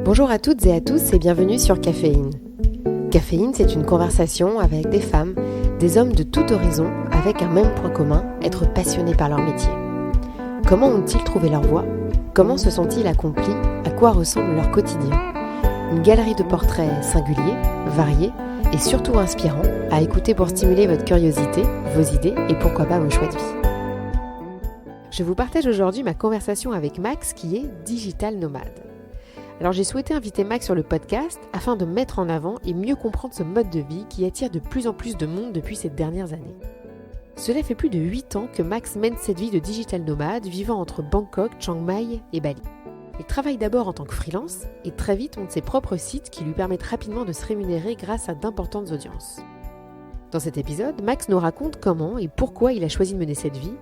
Bonjour à toutes et à tous et bienvenue sur Caféine. Caféine, c'est une conversation avec des femmes, des hommes de tout horizon avec un même point commun, être passionnés par leur métier. Comment ont-ils trouvé leur voie ? Comment se sont-ils accomplis ? À quoi ressemble leur quotidien ? Une galerie de portraits singuliers, variés et surtout inspirants à écouter pour stimuler votre curiosité, vos idées et pourquoi pas vos choix de vie. Je vous partage aujourd'hui ma conversation avec Max qui est digital nomade. Alors j'ai souhaité inviter Max sur le podcast afin de mettre en avant et mieux comprendre ce mode de vie qui attire de plus en plus de monde depuis ces dernières années. Cela fait plus de 8 ans que Max mène cette vie de digital nomade vivant entre Bangkok, Chiang Mai et Bali. Il travaille d'abord en tant que freelance et très vite monte ses propres sites qui lui permettent rapidement de se rémunérer grâce à d'importantes audiences. Dans cet épisode, Max nous raconte comment et pourquoi il a choisi de mener cette vie,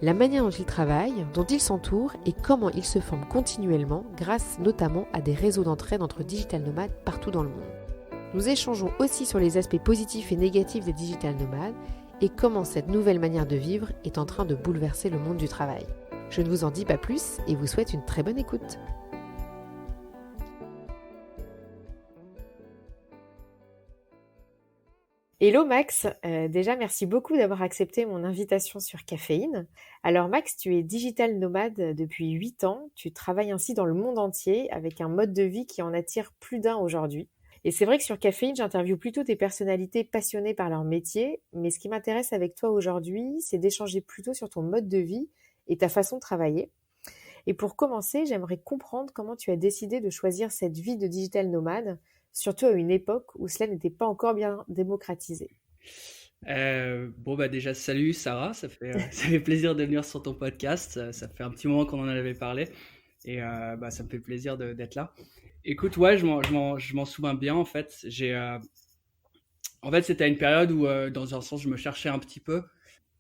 la manière dont il travaille, dont il s'entoure et comment il se forme continuellement grâce notamment à des réseaux d'entraide entre digital nomades partout dans le monde. Nous échangeons aussi sur les aspects positifs et négatifs des digital nomades et comment cette nouvelle manière de vivre est en train de bouleverser le monde du travail. Je ne vous en dis pas plus et vous souhaite une très bonne écoute. Hello Max, déjà merci beaucoup d'avoir accepté mon invitation sur Caféine. Alors Max, tu es digital nomade depuis 8 ans, tu travailles ainsi dans le monde entier avec un mode de vie qui en attire plus d'un aujourd'hui. Et c'est vrai que sur Caféine, j'interviewe plutôt des personnalités passionnées par leur métier, mais ce qui m'intéresse avec toi aujourd'hui, c'est d'échanger plutôt sur ton mode de vie et ta façon de travailler. Et pour commencer, j'aimerais comprendre comment tu as décidé de choisir cette vie de digital nomade, surtout à une époque où cela n'était pas encore bien démocratisé. Déjà salut Sarah, ça fait plaisir de venir sur ton podcast, ça fait un petit moment qu'on en avait parlé et ça me fait plaisir d'être là. Écoute, ouais, je m'en souviens bien en fait. En fait, c'était à une période où dans un sens je me cherchais un petit peu.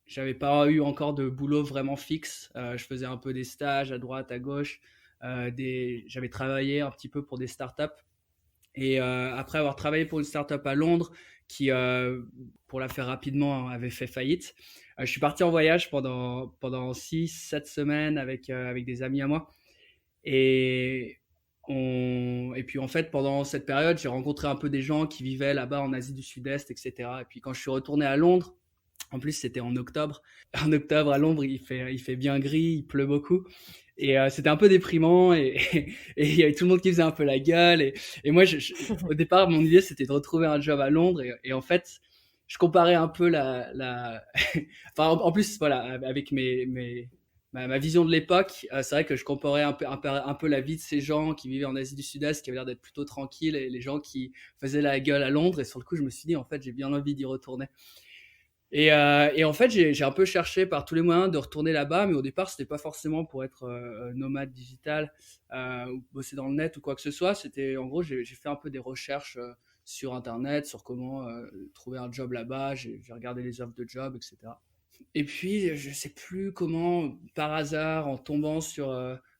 J'avais pas eu encore de boulot vraiment fixe. Je faisais un peu des stages à droite, à gauche. J'avais travaillé un petit peu pour des startups. Et après avoir travaillé pour une startup à Londres qui, pour la faire rapidement, avait fait faillite, je suis parti en voyage pendant 6-7 semaines avec des amis à moi. Et, et puis en fait, pendant cette période, j'ai rencontré un peu des gens qui vivaient là-bas en Asie du Sud-Est, etc. Et puis quand je suis retourné à Londres, en plus c'était en octobre. En octobre à Londres, il fait bien gris, il pleut beaucoup. Et c'était un peu déprimant et il y avait tout le monde qui faisait un peu la gueule. Et moi, au départ, mon idée, c'était de retrouver un job à Londres. Et en fait, je comparais un peu enfin, en plus, voilà, avec ma vision de l'époque, c'est vrai que je comparais un peu la vie de ces gens qui vivaient en Asie du Sud-Est, qui avaient l'air d'être plutôt tranquilles, et les gens qui faisaient la gueule à Londres. Et sur le coup, je me suis dit, en fait, j'ai bien envie d'y retourner. Et en fait, j'ai un peu cherché par tous les moyens de retourner là-bas, mais au départ, c'était pas forcément pour être nomade digital ou bosser dans le net ou quoi que ce soit. C'était, en gros, j'ai fait un peu des recherches sur Internet, sur comment trouver un job là-bas. J'ai regardé les offres de job, etc. Et puis, je sais plus comment, par hasard, en tombant sur,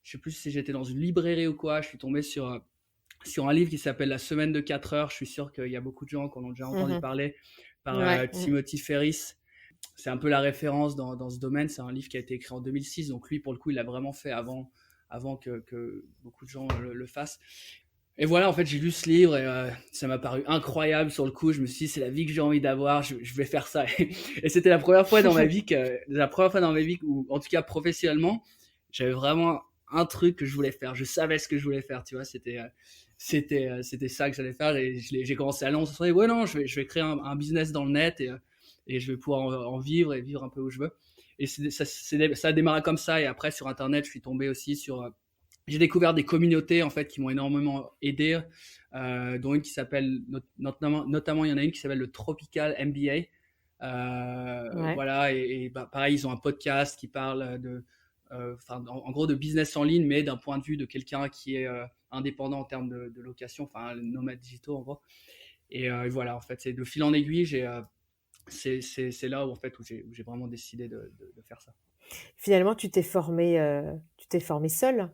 je sais plus si j'étais dans une librairie ou quoi, je suis tombé sur un livre qui s'appelle La semaine de 4 heures. Je suis sûr qu'il y a beaucoup de gens qui en ont déjà entendu parler, par Ouais. Timothy Ferriss. C'est un peu la référence dans ce domaine. C'est un livre qui a été écrit en 2006. Donc lui, pour le coup, il l'a vraiment fait avant que beaucoup de gens le fassent. Et voilà, en fait, j'ai lu ce livre et ça m'a paru incroyable sur le coup. Je me suis dit, c'est la vie que j'ai envie d'avoir, je vais faire ça. Et c'était la première fois dans ma vie où, en tout cas professionnellement, j'avais vraiment un truc que je voulais faire. Je savais ce que je voulais faire, tu vois. C'était ça que j'allais faire. Et j'ai commencé à lancer. Ouais, non, je vais créer un business dans le net et je vais pouvoir en vivre et vivre un peu où je veux. Et ça a démarré comme ça. Et après, sur Internet, je suis tombé aussi sur j'ai découvert des communautés en fait qui m'ont énormément aidé, dont une qui s'appelle notamment il y en a une qui s'appelle le Tropical MBA. Ouais. Voilà, pareil, ils ont un podcast qui parle en gros de business en ligne, mais d'un point de vue de quelqu'un qui est indépendant en termes de location, enfin nomade digitaux en gros. Et voilà, en fait, c'est de fil en aiguille, c'est là où en fait où j'ai vraiment décidé de faire ça. Finalement, tu t'es formé seul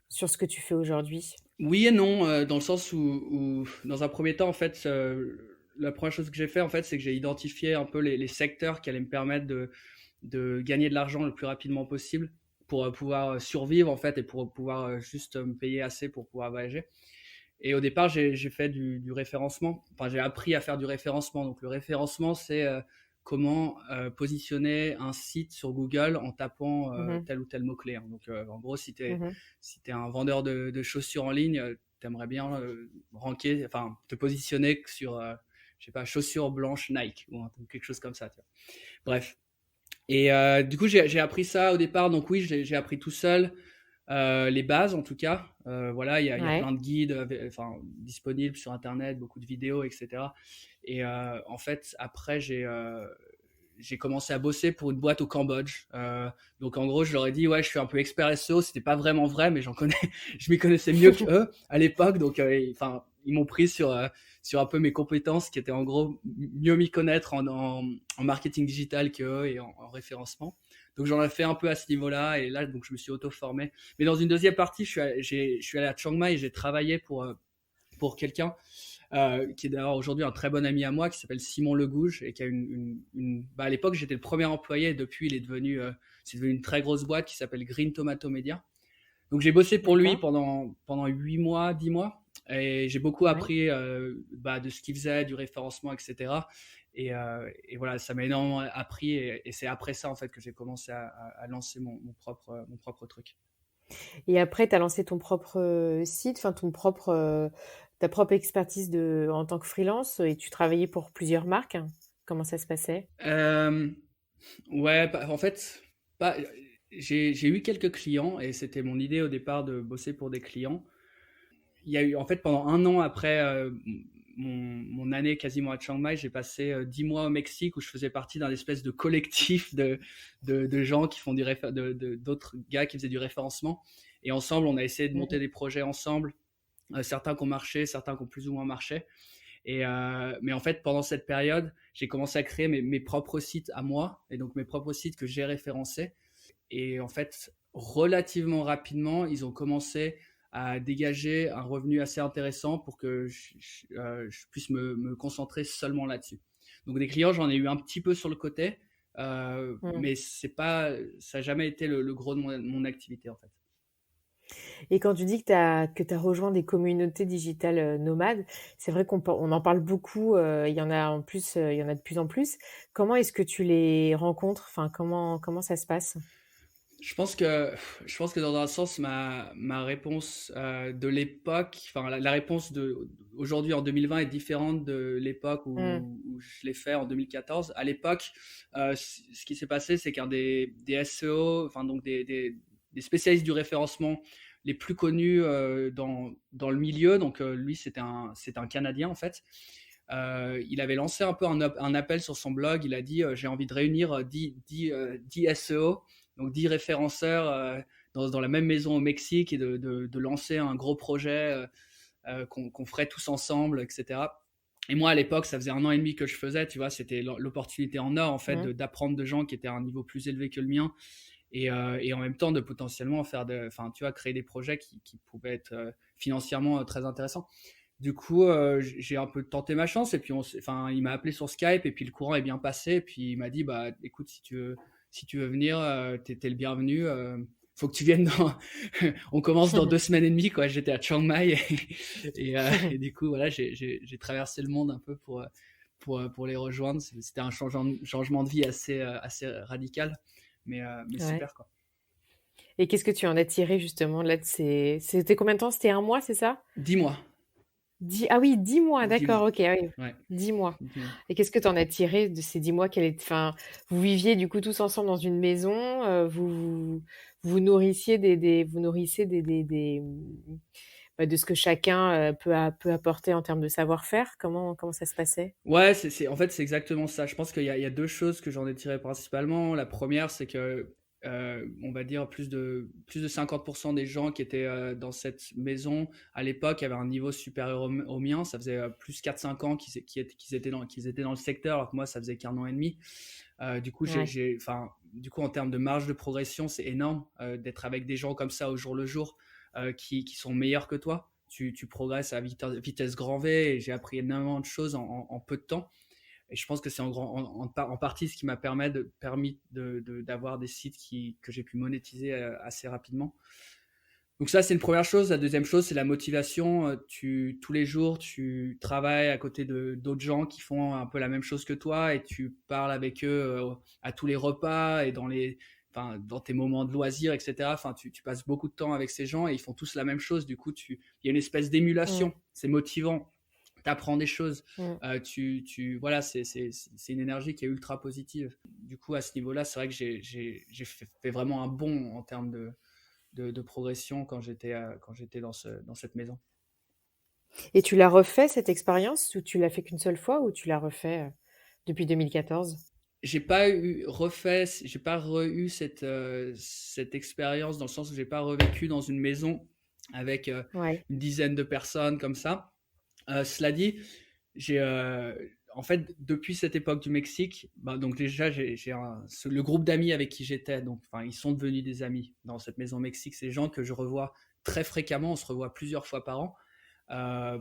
sur ce que tu fais aujourd'hui. Oui et non, dans le sens où dans un premier temps, en fait, la première chose que j'ai fait, en fait, c'est que j'ai identifié un peu les secteurs qui allaient me permettre de gagner de l'argent le plus rapidement possible pour pouvoir survivre en fait et pour pouvoir juste me payer assez pour pouvoir voyager. Et au départ, j'ai fait du référencement. Enfin, j'ai appris à faire du référencement. Donc, le référencement, c'est comment positionner un site sur Google en tapant Mhm. tel ou tel mot-clé, hein. Donc, en gros, Mhm. si t'es un vendeur de chaussures en ligne, t'aimerais bien ranker, enfin, te positionner sur, je sais pas, chaussures blanches Nike ou quelque chose comme ça. Tu vois. Bref. Et du coup, j'ai appris ça au départ. Donc, oui, j'ai appris tout seul. Les bases en tout cas. Voilà, il y a Ouais. plein de guides enfin, disponibles sur Internet, beaucoup de vidéos, etc. Et en fait, après, j'ai commencé à bosser pour une boîte au Cambodge. Donc en gros, je leur ai dit, ouais, je suis un peu expert SEO. C'était pas vraiment vrai, mais je m'y connaissais mieux qu'eux à l'époque. Donc, enfin, ils m'ont pris sur un peu mes compétences, qui étaient en gros mieux m'y connaître en marketing digital qu'eux et en référencement. Donc j'en ai fait un peu à ce niveau-là, et là, donc je me suis auto-formé. Mais dans une deuxième partie, je suis allé à Chiang Mai et j'ai travaillé pour quelqu'un qui est d'ailleurs aujourd'hui un très bon ami à moi, qui s'appelle Simon Legouge, et qui a bah, à l'époque, j'étais le premier employé, et depuis, c'est devenu une très grosse boîte qui s'appelle Green Tomato Media. Donc j'ai bossé pour lui D'accord. pendant 8 mois, 10 mois, et j'ai beaucoup Ouais. appris bah, de ce qu'il faisait, du référencement, etc. Et voilà, ça m'a énormément appris, et c'est après ça en fait que j'ai commencé à lancer mon propre truc. Et après, tu as lancé ton propre site, enfin ta propre expertise en tant que freelance et tu travaillais pour plusieurs marques. Comment ça se passait? Euh, ouais, en fait, pas, j'ai eu quelques clients, et c'était mon idée au départ de bosser pour des clients. Il y a eu, en fait, pendant un an après mon année quasiment à Chiang Mai, j'ai passé 10 mois au Mexique, où je faisais partie d'un espèce de collectif de gens qui font d'autres gars qui faisaient du référencement. Et ensemble, on a essayé de monter Mhm. des projets ensemble, certains qui ont marché, certains qui ont plus ou moins marché. Mais en fait, pendant cette période, j'ai commencé à créer mes propres sites à moi, et donc mes propres sites que j'ai référencés. Et en fait, relativement rapidement, ils ont commencé à dégager un revenu assez intéressant pour que je puisse me concentrer seulement là-dessus. Donc des clients, j'en ai eu un petit peu sur le côté, Mhm. mais ça n'a jamais été le gros de mon activité en fait. Et quand tu dis que tu rejoint des communautés digitales nomades, c'est vrai on en parle beaucoup, il y en a en plus, il y en a de plus en plus. Comment est-ce que tu les rencontres? Enfin, comment ça se passe? Je pense que, je pense que dans un sens, ma réponse de l'époque, enfin la réponse aujourd'hui en 2020 est différente de l'époque Mm. où je l'ai fait en 2014. À l'époque, ce qui s'est passé, c'est qu'un des SEO, enfin donc des spécialistes du référencement les plus connus dans le milieu, donc lui c'est un Canadien en fait. Il avait lancé un peu un appel sur son blog. Il a dit j'ai envie de réunir 10 SEO, donc 10 référenceurs dans la même maison au Mexique, et de lancer un gros projet qu'on ferait tous ensemble, etc. Et moi, à l'époque, ça faisait un an et demi que je faisais, tu vois, c'était l'opportunité en or, en fait, Mm. d'apprendre de gens qui étaient à un niveau plus élevé que le mien, et en même temps de potentiellement enfin, tu vois, créer des projets qui pouvaient être financièrement très intéressants. Du coup, j'ai un peu tenté ma chance, et puis enfin, il m'a appelé sur Skype, et puis le courant est bien passé, et puis il m'a dit, bah, écoute, si tu veux venir, t'es le bienvenu. Faut que tu viennes on commence dans 2 semaines et demie, quoi. J'étais à Chiang Mai, et du coup, voilà, j'ai traversé le monde un peu pour les rejoindre. C'était un changement de vie assez radical, mais Ouais. super, quoi. Et qu'est-ce que tu en as tiré justement là de C'était combien de temps? C'était un mois, c'est ça? Dis-moi, Ah oui, 10 mois, d'accord, dis-moi. ok, ah oui. Ouais, 10 mois. dis-moi. Et qu'est-ce que tu en as tiré de ces 10 mois? Enfin, vous viviez du coup tous ensemble dans une maison, vous nourrissiez vous nourrissez de ce que chacun peut apporter en termes de savoir-faire. Comment ça se passait? Ouais, en fait, c'est exactement ça. Je pense qu'il y a deux choses que j'en ai tirées principalement. La première, c'est que, on va dire, plus de 50% des gens qui étaient dans cette maison à l'époque avaient un niveau supérieur au mien. Ça faisait plus 4-5 ans qu'ils étaient dans le secteur, alors que moi, ça faisait qu'un an et demi. Du coup, Ouais. enfin, du coup, en termes de marge de progression, c'est énorme d'être avec des gens comme ça au jour le jour, qui sont meilleurs que toi. Tu progresses à vitesse grand V, et j'ai appris énormément de choses en peu de temps. Et je pense que c'est en partie ce qui m'a permis d'avoir des sites que j'ai pu monétiser assez rapidement. Donc ça, c'est une première chose. La deuxième chose, c'est la motivation. Tous les jours, tu travailles à côté d'autres gens qui font un peu la même chose que toi et tu parles avec eux à tous les repas et dans tes moments de loisirs, etc. Enfin, tu passes beaucoup de temps avec ces gens et ils font tous la même chose. Du coup, il y a une espèce Mm, d'émulation. C'est motivant. Tu apprends des choses. mm. Voilà, c'est une énergie qui est ultra positive. Du coup, à ce niveau-là, c'est vrai que j'ai fait vraiment un bond en termes de progression quand j'étais dans cette maison. Et tu l'as refait cette expérience ou tu l'as fait qu'une seule fois ou tu l'as refait depuis 2014? J'ai pas eu cette expérience dans le sens où j'ai pas revécu dans une maison avec Ouais. une dizaine de personnes comme ça. Cela dit, j'ai en fait depuis cette époque du Mexique, bah, donc déjà le groupe d'amis avec qui j'étais, donc enfin ils sont devenus des amis dans cette maison au Mexique. C'est des gens que je revois très fréquemment, on se revoit plusieurs fois par an. Euh,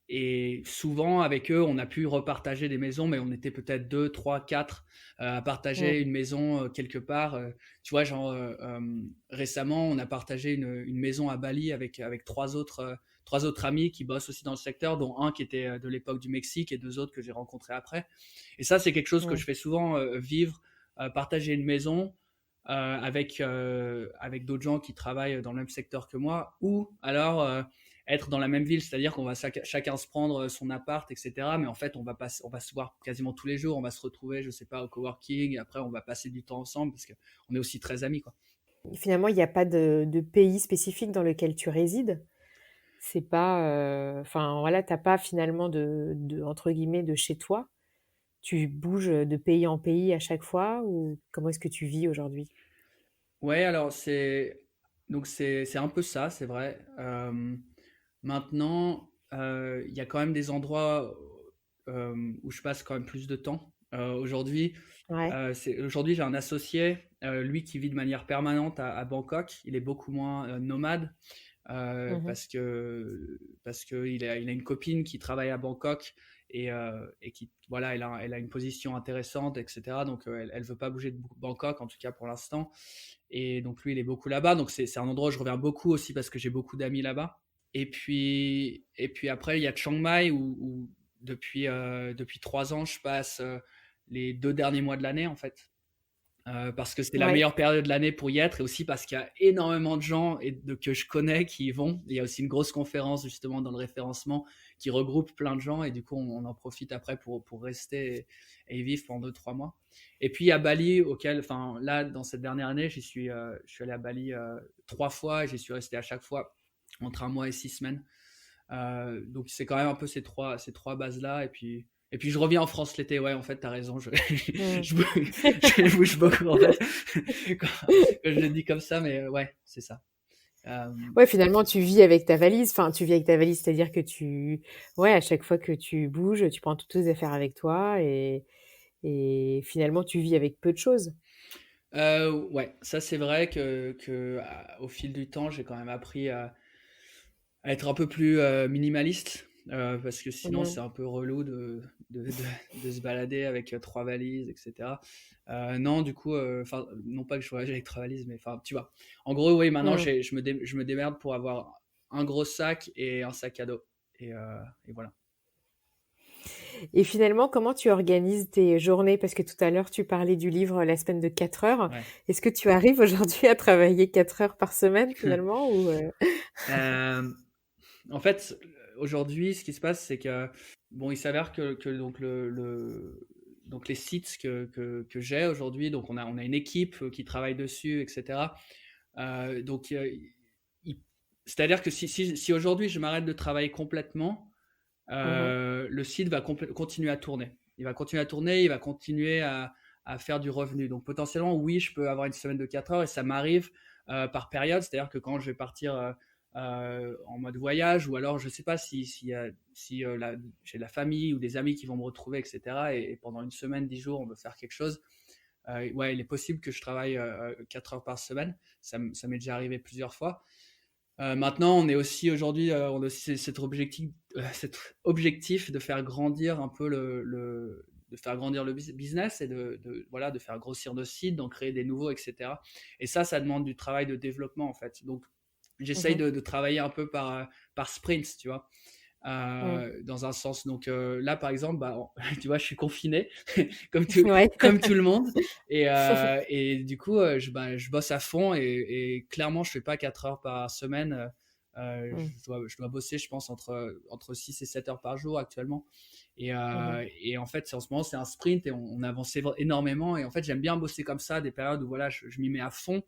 Et souvent, avec eux, on a pu repartager des maisons, mais on était peut-être deux, trois, quatre à Mm, partager une maison quelque part. Tu vois, récemment, on a partagé une maison à Bali avec trois autres amis qui bossent aussi dans le secteur, dont un qui était de l'époque du Mexique et deux autres que j'ai rencontrés après. Et ça, c'est quelque chose que mm. je fais souvent, vivre, partager une maison avec d'autres gens qui travaillent dans le même secteur que moi, ou alors être dans la même ville, c'est-à-dire qu'on va chacun se prendre son appart, etc. Mais en fait, on va se voir quasiment tous les jours, on va se retrouver, je sais pas, au coworking, et après on va passer du temps ensemble parce qu'on est aussi très amis, quoi. Finalement, il n'y a pas de pays spécifique dans lequel tu résides. C'est pas, enfin voilà, t'as pas finalement entre guillemets de chez toi. Tu bouges de pays en pays à chaque fois ou comment est-ce que tu vis aujourd'hui? Ouais, alors c'est un peu ça, c'est vrai. Maintenant, il y a quand même des endroits où je passe quand même plus de temps. Ouais. Aujourd'hui, j'ai un associé, lui qui vit de manière permanente à Bangkok. Il est beaucoup moins nomade Mmh. parce que il a une copine qui travaille à Bangkok et qui voilà, elle a une position intéressante, etc. Donc elle veut pas bouger de Bangkok en tout cas pour l'instant. Et donc lui, il est beaucoup là-bas. Donc c'est un endroit où je reviens beaucoup aussi parce que j'ai beaucoup d'amis là-bas. Et puis après, il y a Chiang Mai où depuis 3 ans, je passe les 2 derniers mois de l'année en fait. Parce que c'est la Ouais. meilleure période de l'année pour y être et aussi parce qu'il y a énormément de gens que je connais qui y vont. Il y a aussi une grosse conférence justement dans le référencement qui regroupe plein de gens et du coup on en profite après pour rester et y vivre pendant 2, 3 mois. Et puis à Bali, enfin là dans cette dernière année, je suis allé à Bali 3 fois et j'y suis resté à chaque fois entre 1 mois et 6 semaines. Donc c'est quand même un peu ces trois bases-là. Et puis je reviens en France l'été, ouais, en fait, t'as raison, Mmh. je, bouge, je bouge beaucoup, en fait, quand je le dis comme ça, mais ouais, c'est ça. Euh, Ouais, finalement, tu vis avec ta valise. Enfin, tu vis avec ta valise, c'est-à-dire que ouais, à chaque fois que tu bouges, tu prends toutes tes affaires avec toi et finalement, tu vis avec peu de choses. ouais, ça c'est vrai au fil du temps, j'ai quand même appris à être un peu plus minimaliste, parce que sinon Mmh. c'est un peu relou de se balader avec 3 valises, etc. Non, du coup, enfin, non pas que je voyage avec 3 valises, mais enfin, tu vois. En gros, oui, maintenant Mmh. je me démerde pour avoir un gros sac et un sac à dos. Et voilà. Et finalement, comment tu organises tes journées? Parce que tout à l'heure, tu parlais du livre La semaine de 4 heures. Ouais. Est-ce que tu arrives aujourd'hui à travailler 4 heures par semaine finalement ou Euh, En fait, aujourd'hui, ce qui se passe, c'est que bon, il s'avère que donc donc les sites que j'ai aujourd'hui, donc on a une équipe qui travaille dessus, etc. Donc il- c'est-à-dire que si aujourd'hui je m'arrête de travailler complètement, Mmh. le site va continuer à tourner. Il va continuer à tourner, il va continuer à faire du revenu. Donc potentiellement, oui, je peux avoir une semaine de 4 heures et ça m'arrive par période. C'est-à-dire que quand je vais partir en mode voyage ou alors je ne sais pas si j'ai de la famille ou des amis qui vont me retrouver, etc. Et pendant une semaine, 10 jours, on veut faire quelque chose. Ouais, il est possible que je travaille 4 heures par semaine. Ça m'est déjà arrivé plusieurs fois. Maintenant, on a aussi cet objectif de faire grandir un peu de faire grandir le business et voilà, de faire grossir nos sites, d'en créer des nouveaux, etc. Et ça demande du travail de développement, en fait. Donc, j'essaye de travailler un peu par sprints, tu vois. Dans un sens. Donc là, par exemple, tu vois, je suis confiné Ouais. comme tout le monde. Et du coup, je bosse à fond et clairement, je fais pas 4 heures par semaine. Je dois bosser, je pense, entre 6 et 7 heures par jour actuellement. Et en fait, en ce moment, c'est un sprint et on avance énormément. Et en fait, j'aime bien bosser comme ça, des périodes où voilà, je m'y mets à fond.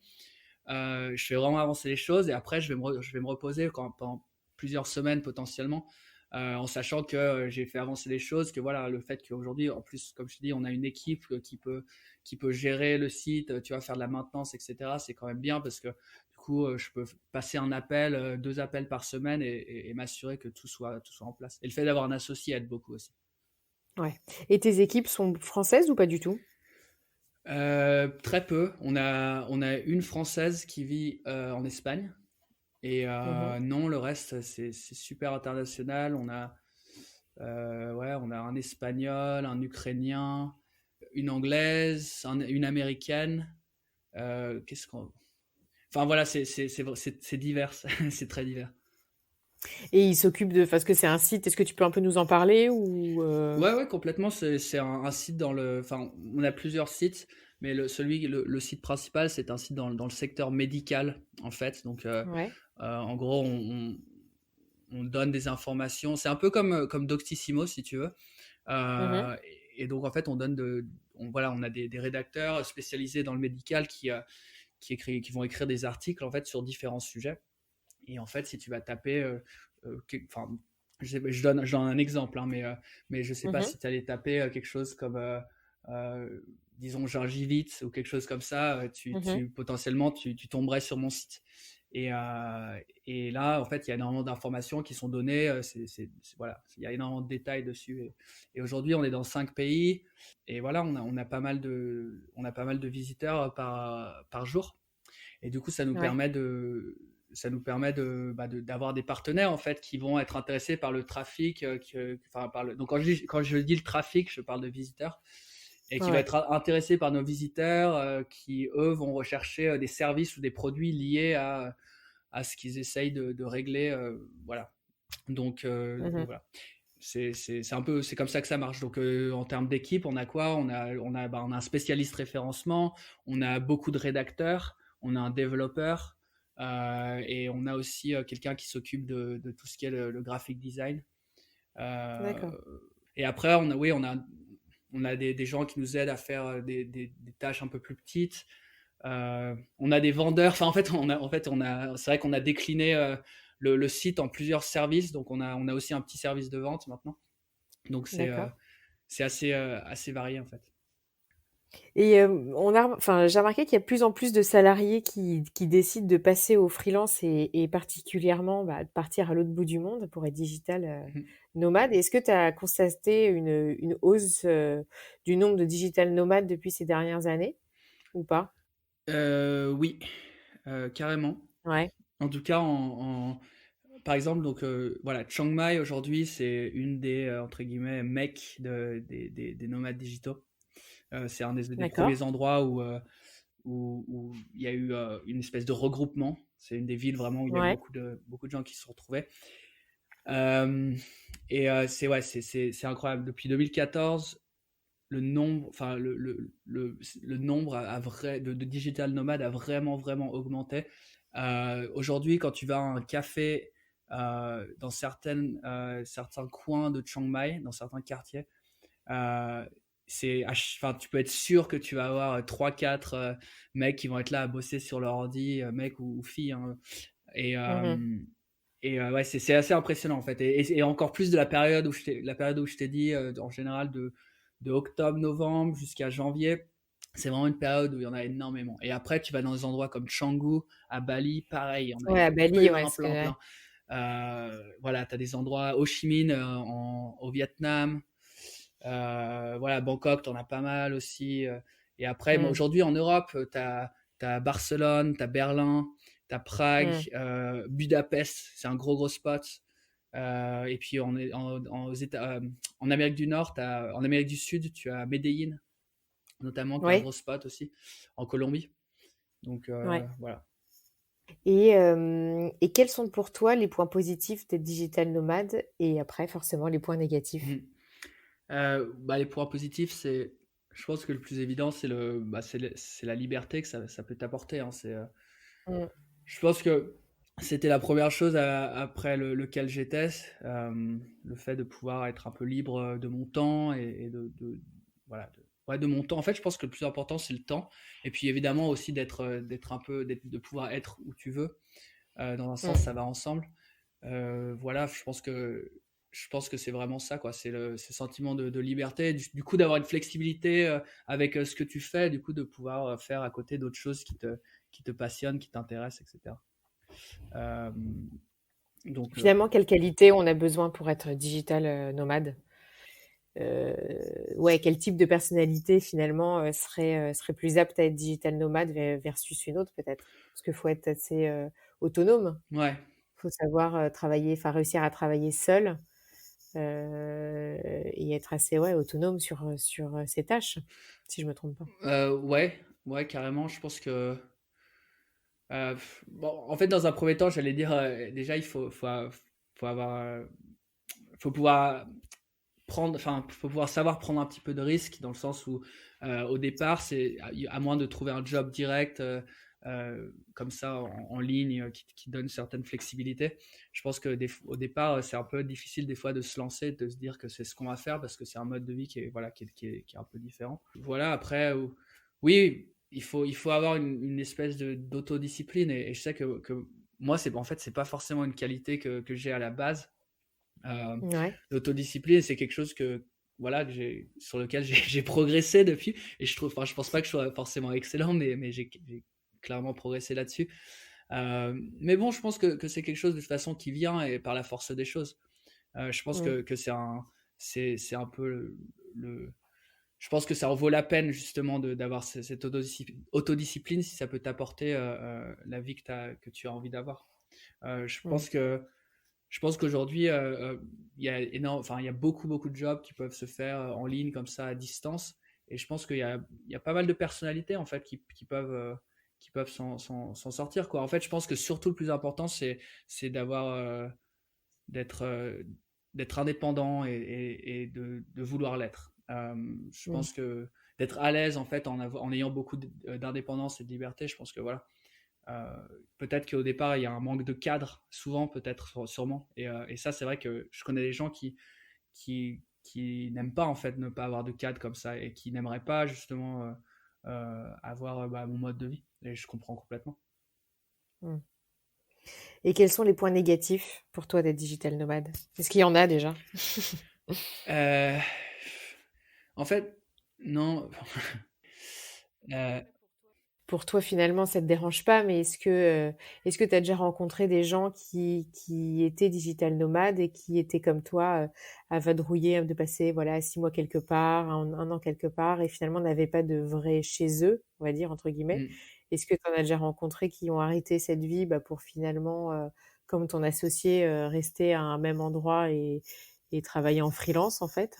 Je fais vraiment avancer les choses et après, je vais me reposer pendant plusieurs semaines potentiellement. En sachant que j'ai fait avancer les choses, que voilà, le fait qu'aujourd'hui, en plus, comme je te dis, on a une équipe qui peut gérer le site, tu vois, faire de la maintenance, etc. C'est quand même bien parce que du coup, je peux passer un appel, 2 appels par semaine et m'assurer que tout soit en place. Et le fait d'avoir un associé aide beaucoup aussi. Ouais. Et tes équipes sont françaises ou pas du tout? Très peu. On a une Française qui vit en Espagne. Et Mhm. non, le reste, c'est super international. On a un Espagnol, un Ukrainien, une Anglaise, une Américaine. Qu'est-ce qu'on... Enfin voilà, c'est divers, c'est très divers. Et ils s'occupent de... Parce que c'est un site, est-ce que tu peux un peu nous en parler ou Ouais, complètement. C'est un site dans le... Enfin, on a plusieurs sites, mais le site principal, c'est un site dans le secteur médical, en fait. Donc, Ouais. en gros, on donne des informations. C'est un peu comme Doctissimo, si tu veux. Mhm. Et donc, en fait, voilà, on a des rédacteurs spécialisés dans le médical qui vont écrire des articles en fait sur différents sujets. Et en fait, si tu vas taper, enfin, je donne un exemple, hein, mais je sais pas Mhm. si tu allais taper quelque chose comme, disons, gingivite ou quelque chose comme ça, Mhm. potentiellement, tu tomberais sur mon site. Et là, en fait, il y a énormément d'informations qui sont données. Voilà, il y a énormément de détails dessus. Et aujourd'hui, on est dans 5 pays. Et voilà, on a pas mal de visiteurs par jour. Et du coup, Ouais. ça nous permet d'avoir des partenaires en fait qui vont être intéressés par le trafic, enfin, donc quand je dis le trafic, je parle de visiteurs et qui va Ouais. être intéressé par nos visiteurs qui eux vont rechercher des services ou des produits liés à ce qu'ils essayent de régler, voilà. Donc Mhm. voilà. C'est comme ça que ça marche. Donc en termes d'équipe, on a quoi? On a un spécialiste référencement, on a beaucoup de rédacteurs, on a un développeur et on a aussi quelqu'un qui s'occupe de tout ce qui est le graphic design. Euh, D'accord. et après, on a des gens qui nous aident à faire des tâches un peu plus petites. On a des vendeurs. Enfin, c'est vrai qu'on a décliné le site en plusieurs services. Donc, on a aussi un petit service de vente maintenant. Donc, D'accord. c'est assez varié en fait. Et enfin, j'ai remarqué qu'il y a de plus en plus de salariés qui décident de passer au freelance et particulièrement de partir à l'autre bout du monde pour être digital nomade. Est-ce que tu as constaté une hausse du nombre de digital nomades depuis ces dernières années ou pas? Oui, carrément. Ouais. En tout cas, par exemple, donc voilà, Chiang Mai aujourd'hui, c'est une des entre guillemets mecs des nomades digitaux. C'est un des D'accord. premiers endroits où il y a eu une espèce de regroupement. C'est une des villes vraiment où il y a eu Ouais. beaucoup de gens qui se sont retrouvés. Euh, c'est incroyable. Depuis 2014, le nombre, enfin le nombre de digital nomades a vraiment augmenté. Aujourd'hui, quand tu vas à un café dans certains coins de Chiang Mai, dans certains quartiers, euh, enfin, tu peux être sûr que tu vas avoir 3-4 mecs qui vont être là à bosser sur leur ordi, mecs ou filles, hein. Et, Mhm. ouais, c'est assez impressionnant en fait. Et encore plus de la période où je t'ai dit, en général de octobre, novembre jusqu'à janvier, c'est vraiment une période où il y en a énormément. Et après, tu vas dans des endroits comme Canggu, à Bali, pareil, il Ouais, y en à a Bali, ouais, plein. Voilà, tu as des endroits, Ho Chi Minh au Vietnam, voilà, Bangkok, tu en as pas mal aussi. Et après, Mm, aujourd'hui en Europe, tu as Barcelone, tu as Berlin, tu as Prague, mm. Budapest, c'est un gros spot. Et puis en Amérique du Nord, en Amérique du Sud, tu as Medellín, notamment, qui est un Ouais, gros spot aussi, en Colombie. Donc ouais. voilà. Et quels sont pour toi les points positifs d'être digital nomade et après forcément les points négatifs? Mhm. Bah, les points positifs, je pense que le plus évident, c'est la liberté que ça peut t'apporter, hein. Mmh, Je pense que c'était la première chose après lequel j'étais, le fait de pouvoir être un peu libre de mon temps et voilà, ouais, de mon temps. En fait, je pense que le plus important, c'est le temps. Et puis évidemment aussi de pouvoir être où tu veux. Dans un sens, mmh. ça va ensemble. Voilà, je pense que c'est vraiment ça, quoi. C'est le sentiment de liberté, du coup d'avoir une flexibilité avec ce que tu fais, du coup de pouvoir faire à côté d'autres choses qui te passionnent, qui t'intéressent, etc. Euh, donc, Finalement, quelles qualités on a besoin pour être digital nomade? Heu, ouais, quel type de personnalité finalement, serait plus apte à être digital nomade versus une autre peut-être? Parce qu'il faut être assez, autonome. ouais. Faut savoir, travailler, enfin réussir à travailler seul, et être assez, ouais, autonome sur ses tâches, si je me trompe pas. Ouais, ouais, carrément. Je pense que, bon, en fait, dans un premier temps, j'allais dire, déjà, faut avoir, faut pouvoir faut pouvoir savoir prendre un petit peu de risque dans le sens où, au départ, à moins de trouver un job direct, comme ça en ligne, qui donne certaine flexibilité. Je pense que au départ, c'est un peu difficile des fois de se lancer, de se dire que c'est ce qu'on va faire parce que c'est un mode de vie qui est, voilà, qui est un peu différent. Voilà, après, oui, il faut avoir une espèce d'autodiscipline et je sais que moi, en fait, c'est pas forcément une qualité que j'ai à la base. Euh, Ouais. L'autodiscipline, c'est quelque chose voilà, sur lequel j'ai progressé depuis. Et je pense pas que je sois forcément excellent, mais j'ai clairement progressé là-dessus. Mais bon, je pense que c'est quelque chose de toute façon qui vient et par la force des choses. Je pense Mmh. que c'est un peu je pense que ça en vaut la peine justement d'avoir cette autodiscipline si ça peut t'apporter la vie que tu as envie d'avoir. Mmh. Je pense qu'aujourd'hui, il y a beaucoup de jobs qui peuvent se faire en ligne comme ça à distance. Et je pense il y a pas mal de personnalités en fait qui peuvent s'en sortir, quoi. En fait, je pense que surtout le plus important, c'est d'être, euh, d'être indépendant et de vouloir l'être. Je Mmh. pense que d'être à l'aise en fait en ayant beaucoup d'indépendance et de liberté, je pense que voilà, euh, peut-être qu'au départ, il y a un manque de cadre, souvent, peut-être, sûrement. Et ça, c'est vrai que je connais des gens qui n'aiment pas, en fait, ne pas avoir de cadre comme ça et qui n'aimeraient pas, justement, avoir bah, mon mode de vie. Et je comprends complètement. Mmh. Et quels sont les points négatifs pour toi d'être digital nomade? Est-ce qu'il y en a déjà? Euh, En fait, non. Euh, Pour toi, finalement, ça te dérange pas, mais est-ce que tu as déjà rencontré des gens qui étaient digital nomades et qui étaient comme toi, à vadrouiller, de passer, voilà, 6 mois quelque part, un an quelque part et finalement n'avaient pas de vrai «chez eux», on va dire, entre guillemets? mm. Est-ce que tu en as déjà rencontré qui ont arrêté cette vie, bah, pour finalement, comme ton associé, rester à un même endroit et travailler en freelance, en fait?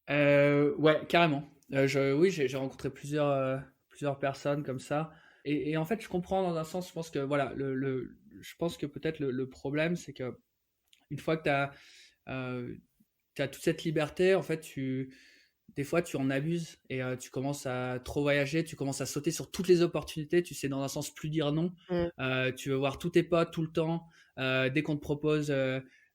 Ouais, carrément. Oui, j'ai rencontré plusieurs personnes comme ça. Et en fait, je comprends dans un sens, je pense que voilà, je pense que peut-être le problème, c'est que une fois que tu as toute cette liberté, en fait, des fois, tu en abuses et tu commences à trop voyager, tu commences à sauter sur toutes les opportunités, tu sais dans un sens plus dire non. Mmh. Tu veux voir tous tes potes tout le temps. Dès qu'on te propose,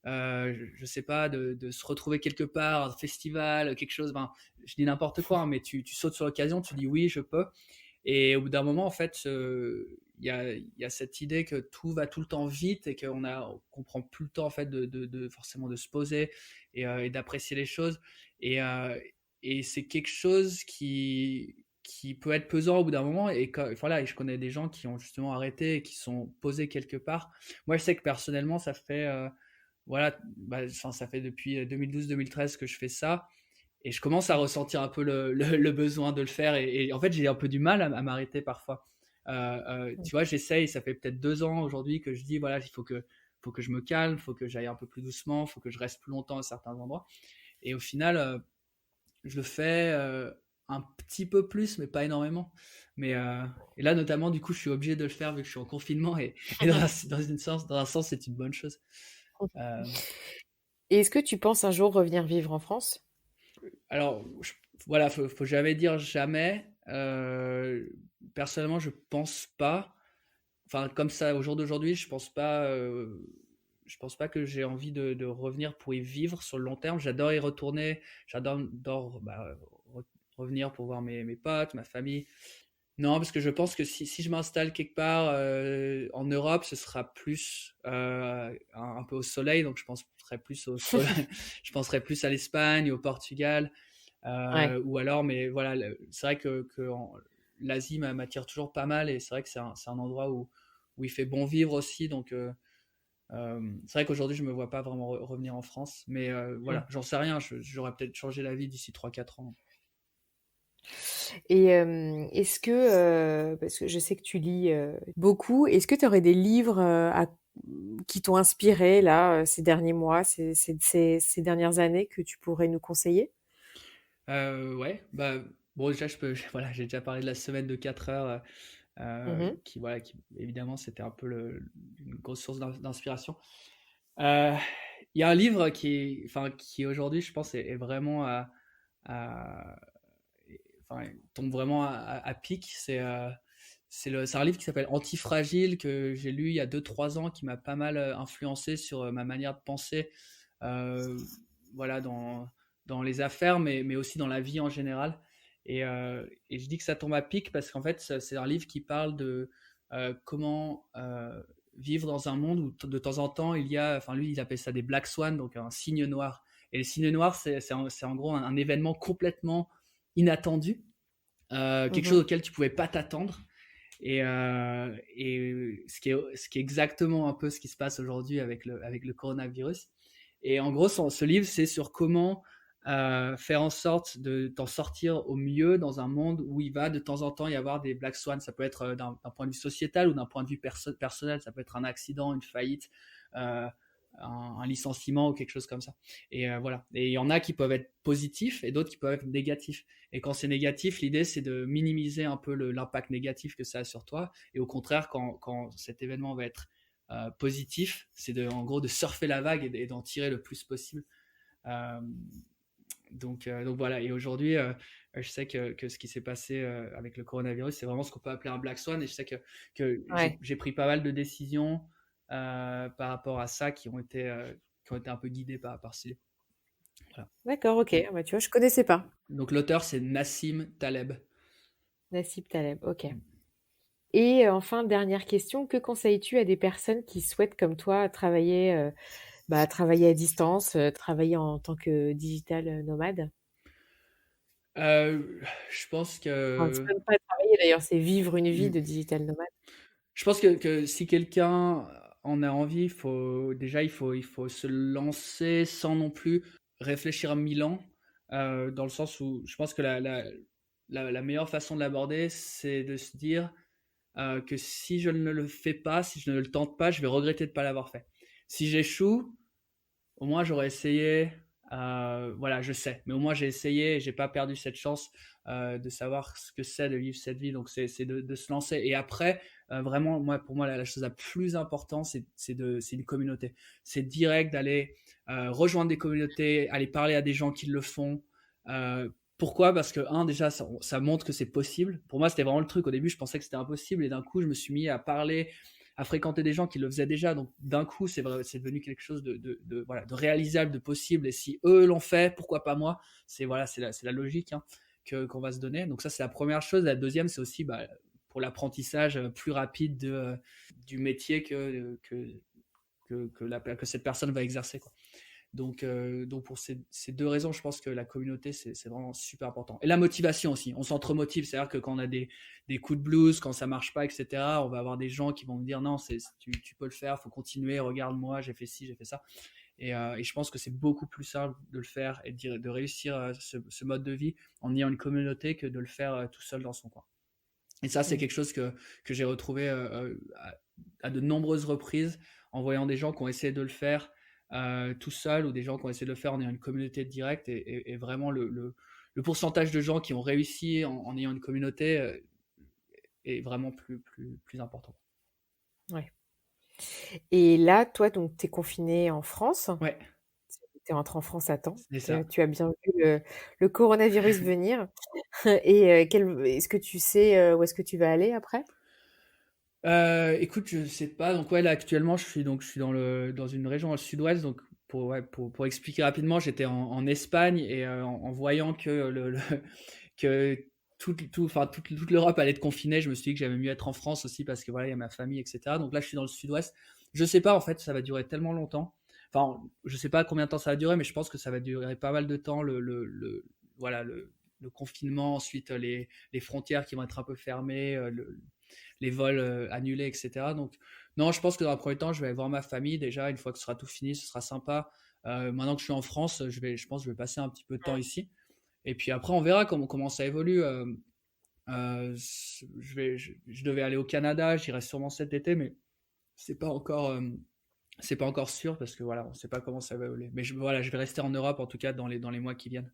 je sais pas, de se retrouver quelque part, un festival, quelque chose, ben, je dis n'importe quoi, hein, mais tu sautes sur l'occasion, tu dis oui, je peux. Et au bout d'un moment, en fait, il y a cette idée que tout va tout le temps vite et qu'on prend plus le temps en fait forcément de se poser et d'apprécier les choses. Et, euh, et c'est quelque chose qui peut être pesant au bout d'un moment. Voilà, et je connais des gens qui ont justement arrêté et qui sont posés quelque part. Moi, je sais que personnellement, voilà, bah, enfin, ça fait depuis 2012-2013 que je fais ça. Et je commence à ressentir un peu le besoin de le faire. Et en fait, j'ai un peu du mal à m'arrêter parfois. Tu vois, j'essaye, ça fait peut-être 2 ans aujourd'hui que je dis, voilà, faut faut que je me calme, faut que j'aille un peu plus doucement, faut que je reste plus longtemps à certains endroits. Et au final, je le fais un petit peu plus, mais pas énormément. Mais et là, notamment, du coup, je suis obligé de le faire vu que je suis en confinement et dans un sens, c'est une bonne chose. Euh, Et est-ce que tu penses un jour revenir vivre en France? alors, voilà, faut jamais dire jamais. Personnellement, je pense pas. Enfin, comme ça, au jour d'aujourd'hui, je pense pas que j'ai envie de revenir pour y vivre sur le long terme. J'adore y retourner. J'adore revenir pour voir mes potes, ma famille. Non, parce que je pense que si je m'installe quelque part en Europe, ce sera plus un peu au soleil. Donc, je penserais plus au soleil. Je penserais plus à l'Espagne, au Portugal, Ouais. ou alors, mais voilà, c'est vrai que l'Asie m'attire toujours pas mal et c'est vrai que c'est un endroit où il fait bon vivre aussi. Donc, c'est vrai qu'aujourd'hui, je me vois pas vraiment revenir en France. Mais Mm. voilà, j'en sais rien. J'aurais peut-être changé la vie d'ici 3 4 ans. Et est-ce que, parce que je sais que tu lis beaucoup, est-ce que tu aurais des livres qui t'ont inspiré là ces derniers mois, ces dernières années que tu pourrais nous conseiller? Ouais, bah, bon, déjà, voilà, j'ai déjà parlé de la semaine de 4 heures, Mhm. qui évidemment, c'était un peu une grosse source d'inspiration. Euh, Il y a un livre qui aujourd'hui, je pense, est vraiment à- enfin, tombe vraiment à pic. C'est un livre qui s'appelle Antifragile que j'ai lu il y a 2 3 ans, qui m'a pas mal influencé sur ma manière de penser, euh, voilà, dans les affaires, mais aussi dans la vie en général. Et je dis que ça tombe à pic parce qu'en fait, c'est un livre qui parle de comment vivre dans un monde où de temps en temps il y a, enfin lui il appelle ça des black swans, donc un signe noir. Et les signes noirs, c'est en gros un événement complètement inattendu, quelque chose Mhm. auquel tu pouvais pas t'attendre. Et ce qui est exactement un peu ce qui se passe aujourd'hui avec le coronavirus. Et en gros, ce livre, c'est sur comment faire en sorte de t'en sortir au mieux dans un monde où il va de temps en temps y avoir des black swans. Ça peut être d'un point de vue sociétal ou d'un point de vue personnel. Ça peut être un accident, une faillite, euh, un licenciement ou quelque chose comme ça. Et voilà. Et il y en a qui peuvent être positifs et d'autres qui peuvent être négatifs. Et quand c'est négatif, l'idée c'est de minimiser un peu l'impact négatif que ça a sur toi. Et au contraire, quand cet événement va être positif, c'est en gros de surfer la vague et d'en tirer le plus possible. Euh, donc voilà. Et aujourd'hui, je sais que ce qui s'est passé avec le coronavirus, c'est vraiment ce qu'on peut appeler un black swan. Et je sais que Ouais. j'ai pris pas mal de décisions par rapport à ça qui ont été un peu guidées par ce livre. Voilà. D'accord, ok. Bah, tu vois, je connaissais pas. Donc l'auteur, c'est Nassim Taleb. Nassib Taleb, ok. Et enfin, dernière question, que conseilles-tu à des personnes qui souhaitent, comme toi, travailler à distance, travailler en tant que digital nomade? Euh, je pense Enfin, c'est que même pas travailler d'ailleurs, c'est vivre une vie de digital nomade. je pense que si quelqu'un en a envie, il faut se lancer sans non plus réfléchir à 1000 ans, dans le sens où je pense que la meilleure façon de l'aborder, c'est de se dire que si je ne le fais pas, si je ne le tente pas, je vais regretter de ne pas l'avoir fait. Si j'échoue, au moins j'aurais essayé. Voilà, je sais, mais au moins j'ai essayé et j'ai pas perdu cette chance de savoir ce que c'est de vivre cette vie. Donc c'est de se lancer. Et après, vraiment, pour moi, la chose la plus importante, c'est une communauté. C'est direct d'aller rejoindre des communautés, aller parler à des gens qui le font. Pourquoi? Parce que, déjà, ça montre que c'est possible. Pour moi, c'était vraiment le truc. Au début, je pensais que c'était impossible, et d'un coup, je me suis mis à parler, à fréquenter des gens qui le faisaient déjà. Donc, d'un coup, c'est devenu quelque chose voilà, de réalisable, de possible. Et si eux l'ont fait, pourquoi pas moi? Voilà, c'est la logique, hein, qu'on va se donner. Donc, ça, c'est la première chose. La deuxième, c'est aussi pour l'apprentissage plus rapide du métier que cette personne va exercer, quoi. Donc pour ces deux raisons, je pense que la communauté, c'est vraiment super important. Et la motivation aussi, on s'entremotive, c'est-à-dire que quand on a des coups de blues, quand ça marche pas, etc., on va avoir des gens qui vont nous dire non, tu peux le faire, faut continuer, regarde-moi, j'ai fait ci, j'ai fait ça. Et je pense que c'est beaucoup plus simple de le faire et de réussir ce mode de vie en ayant une communauté que de le faire tout seul dans son coin. Et ça, c'est quelque chose que j'ai retrouvé à de nombreuses reprises en voyant des gens qui ont essayé de le faire tout seuls ou des gens qui ont essayé de le faire en ayant une communauté directe. Et vraiment, le pourcentage de gens qui ont réussi en ayant une communauté est vraiment plus important. Ouais. Et là, toi, donc, tu es confiné en France. Ouais, Tu es rentré en France à temps. c'est ça. Tu as bien vu le coronavirus venir. Et est-ce que tu sais où est-ce que tu vas aller après? Écoute, je sais pas. Donc ouais, là actuellement, je suis dans une région dans le sud-ouest. Donc pour expliquer rapidement, j'étais en Espagne et en voyant que que toute l'Europe allait être confinée, je me suis dit que j'aimais mieux être en France aussi parce que voilà, il y a ma famille, etc. Donc là, je suis dans le sud-ouest. Je sais pas en fait, ça va durer tellement longtemps. Enfin, je sais pas combien de temps ça va durer, mais je pense que ça va durer pas mal de temps. Voilà le confinement, ensuite les frontières qui vont être un peu fermées, les vols annulés, etc. Donc, non, je pense que dans un premier temps, je vais aller voir ma famille déjà. Une fois que ce sera tout fini, ce sera sympa. Maintenant que je suis en France, je pense que je vais passer un petit peu de temps ici. Et puis après, on verra comment ça évolue. Je devais aller au Canada, j'irai sûrement cet été, mais c'est pas encore, euh, c'est pas encore sûr parce que voilà, on sait pas comment ça va évoluer. Mais voilà, je vais rester en Europe en tout cas dans les mois qui viennent.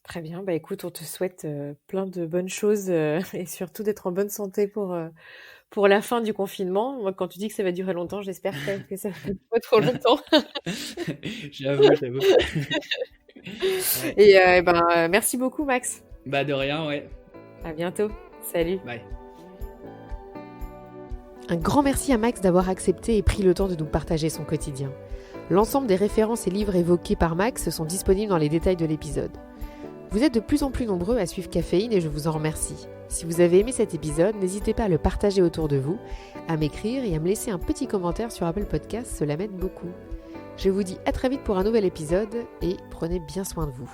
Très bien. Bah écoute, on te souhaite plein de bonnes choses et surtout d'être en bonne santé pour la fin du confinement. Moi, quand tu dis que ça va durer longtemps, j'espère quand même que ça va pas trop longtemps. J'avoue. Ouais. Et merci beaucoup, Max. Bah de rien, ouais. À bientôt. Salut. Bye. Un grand merci à Max d'avoir accepté et pris le temps de nous partager son quotidien. L'ensemble des références et livres évoqués par Max sont disponibles dans les détails de l'épisode. Vous êtes de plus en plus nombreux à suivre Caféine et je vous en remercie. Si vous avez aimé cet épisode, n'hésitez pas à le partager autour de vous, à m'écrire et à me laisser un petit commentaire sur Apple Podcasts, cela m'aide beaucoup. Je vous dis à très vite pour un nouvel épisode et prenez bien soin de vous.